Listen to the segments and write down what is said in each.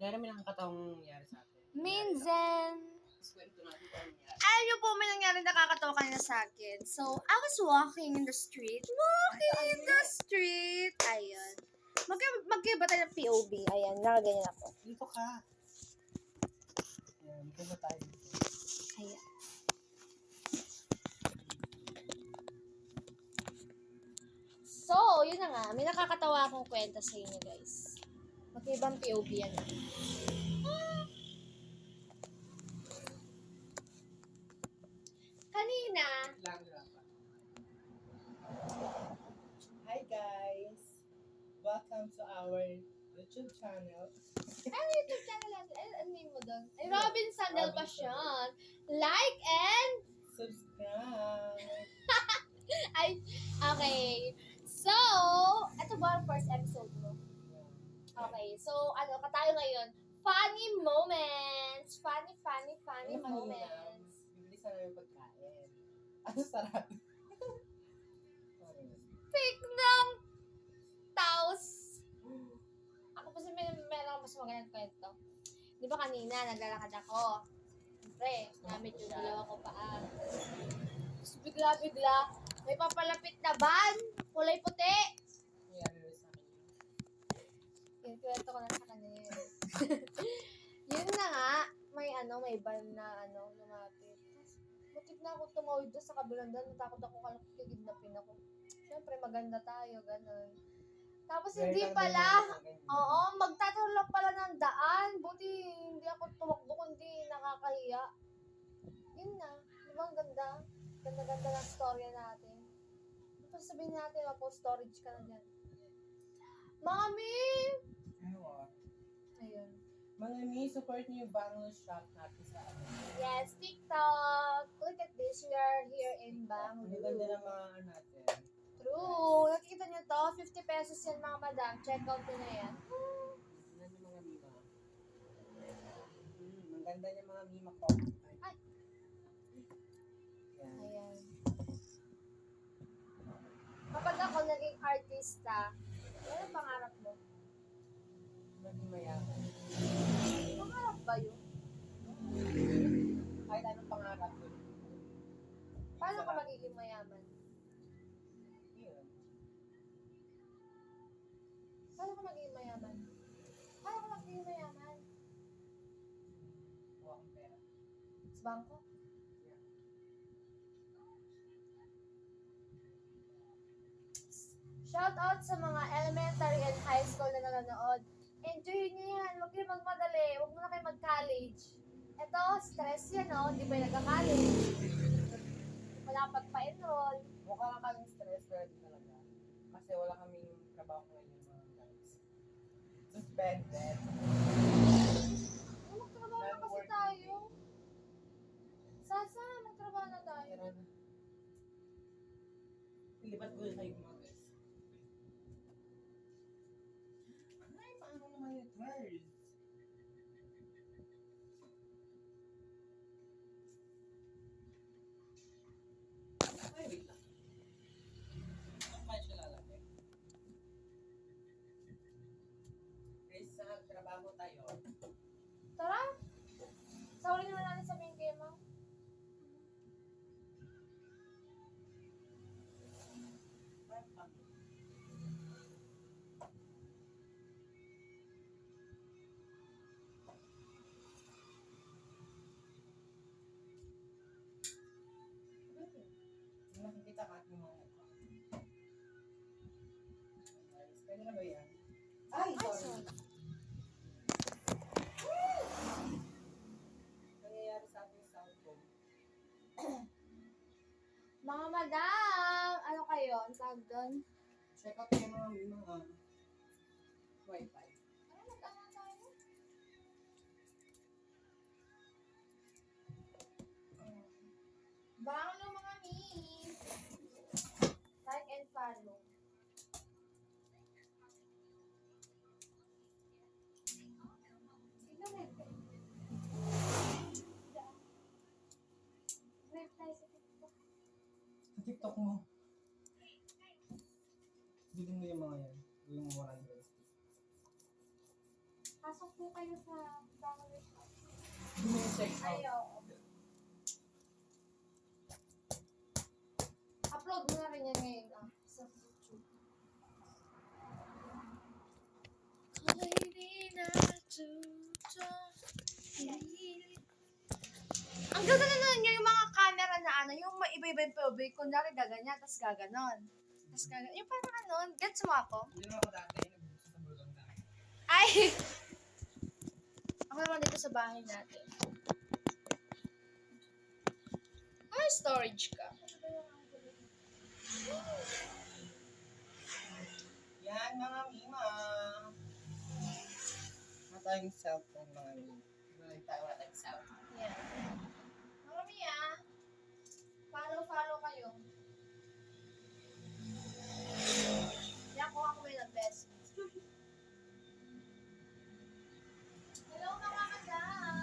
Kaya namin nakakatawang nangyari sa atin. Minsan. Kwento natin kung ano nangyari. Alam niyo po, may nangyari nakakatawa kanina sa akin. So, I was walking in the street. Ayun. Magkaiba tayo ng POV. Ayan, nakaganyan ako. Dito ka. Ayan, dito na tayo. Ayan. So, yun na nga. May nakakatawa akong kwento sa inyo, guys. Magkaibang POV yan. Kanina, Lang. Hi guys! Welcome to our YouTube channel. ano YouTube channel natin? Ano name mo doon? Ay, Robinson Del Pasion. Like and... Subscribe! Ay, okay. So, ito ba ang first episode mo? Okay, so, katayo ngayon? Funny moments! Funny moments. Bibili sana yung pagkain. Ano sarap? Pick ng taos. Ako kasi meron mas magandang kwento. Di ba kanina, naglalakad ako. Siyempre, gamit yung dalawa ko paa. Tapos bigla, may papalapit na van, kulay puti. Nangyari sa akin yun. Yung kwento ko na sa kanila yun. Yun na nga, may van na lumapit. Tapos, butik na ako tumawid doon sa kabilang daan. Natakot ako kikidnapin ako. Siyempre, maganda tayo, ganun. Tapos hindi pala, magtataon lang pala ng daan. Buti hindi ako tumakbo kundi nakakahiya. Yun na, di ba ang ganda? Ganda-ganda ng storya natin. Ano sabihin natin, storage ka na dyan. Mami! Ayun. Mga support niyo yung Bangladesh shop natin sa ano. Yes, TikTok. Look at this. We are here in Ang ganda Bangalore. ng mga natin. True. Nakikita niyo to? 50 pesos yan mga madam. Check out ko na yan. Yan yung mga mima. Ang ganda niya mga mima ko. Ay. Yan. Ayan. Kapag ako naging artista, ano ang pangarap mo? Maging mayaman. Pangarap ba yun? Kahit anong pangarap yun. Paano ka magiging mayaman? Yun. Paano ka magiging mayaman? Paano ka magiging mayaman? Kuha kang pera. Sa bangko? Yeah. Shout out sa mga elementary and high school na nanonood. Enjoy nyo yan. Huwag kayo magmadali. Huwag mo na kayo mag-college. Ito, stress yan, no? Hindi pa yung nagka-college. Wala pagpa-enroll. Mukha lang kaming stress pero di talaga. Kasi wala kaming trabaho ngayon mga guys. Suspended. Magtrabaho na kasi tayo. Sasa, magtrabaho na tayo. Tara na. Ilipat ko na kayo mga guys. Ay, paano naman yung words? Ay, wait lang. Saan pa siya lalagay? Guys, sa trabaho tayo. Tara! Sorry naman natin sabihin kayo, ma'am. Nakikita ka ating mga mukha. Guys, pwede na ba yan? Ay, sorry. Nangyayari sa ating cellphone. Mga madam! Ano kayo? Ang tawag doon? Check out yung mga wifi. Ano, nagtama tayo? Bango mga miss! Like and follow. Ikaw live ka. Live tayo sa TikTok. Sa TikTok mo. Bilhin mo yung mga yan. Yung 100. Kaso Pasok po kayo sa family shop. Check out. Ayaw. Upload mo na rin yan ngayon sa YouTube. Ang ganda na nun yung mga camera na ano, yung iba-iba yung POV, kunwari gaganyan, tapos gaganon. Tapos gaganon. Yung parang ano, gets mo ako? Hindi naman ako dati, nag-gusto sa bulong na. Ay! Ako naman dito sa bahay natin. May storage ka. Yan, mga mima. Wala tayong cellphone, mga mima. Wala tayong cellphone. Yan. Mga Mia, follow kayo. Yan ko ako may best. Hello mga madam!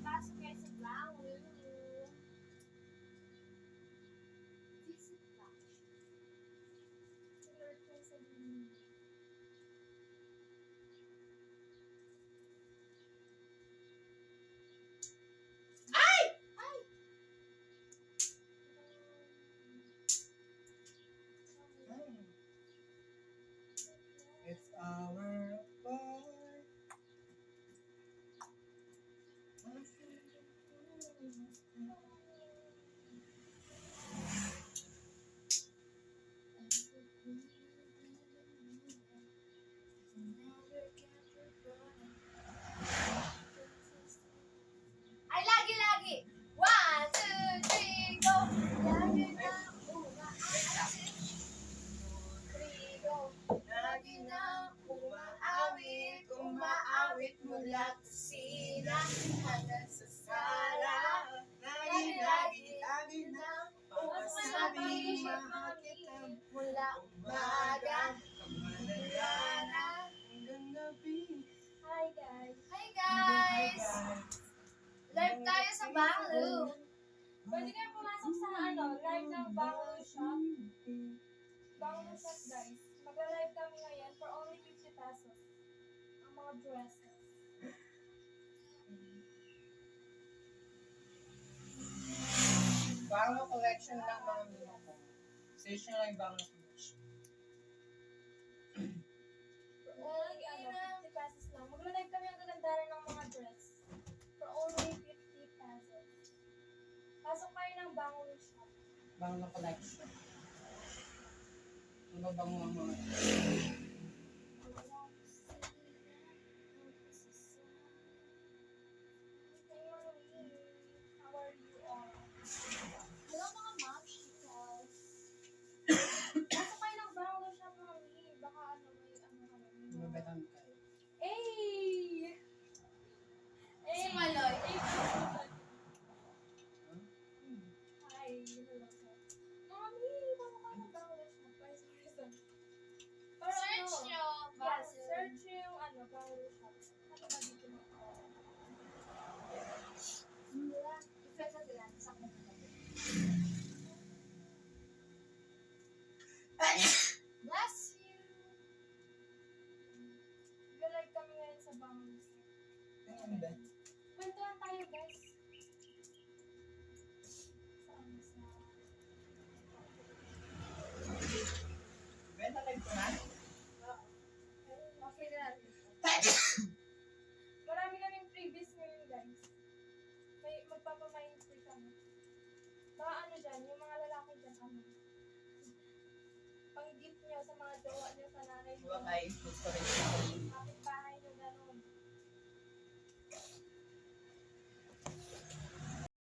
Pasok kayo sa Bango. Visit ka. Sigurad kayo sa Bango. Ay! Ay! It's our boy. Ay, lagi! 1, 2, 3, go! Lagi na umaawit. 3, go! Lagi na umaawit, umaawit mula sa sina hanggang sa sala. Lagi na papasabi, mahal kita. Mula umaga. Kamalala, hanggang gabi. Hi guys! Hi guys! Live tayo sa Bango. Pwede kayo pumasok sa live ng Bango Shop. Bango Shop guys. Mag-live kami ngayon for only 50 pesos. Ang mga dresses. Bango collection lang mga mima ko. Station lang yung Bango collection. For only 50 pesos lang. Mag-live kami ang gagandaran ng mga dress. For only 50 pesos. Pasok kayo ng Bango Shop. Bango collection. Ang babango ang mga. How are you all? Hello mga ma'am, chicos. Pasok kayo ng Bango Shop, mami. Baka may Mabetan kayo. Hey! Si Maloy. Hi. Hello, sir. Mami, pasok kayo ng Bango Shop. Vice President. Search nyo, Yes, search yung Bango Shop. Ano ba dito mo? Ifesa sila. Sa akin. Bless you! Galag kami ngayon sa Bango Shop. Ano ba? Kwentuhan tayo, guys. Saan sa... Benta live ko na? Okay na natin. Marami kaming previous ngayon, guys. May magpapamain free kami. Mga dyan, yung mga lalaki dyan, pang-gift nyo sa mga jowa nyo, sa nanay nyo. Wala kayo gusto rin.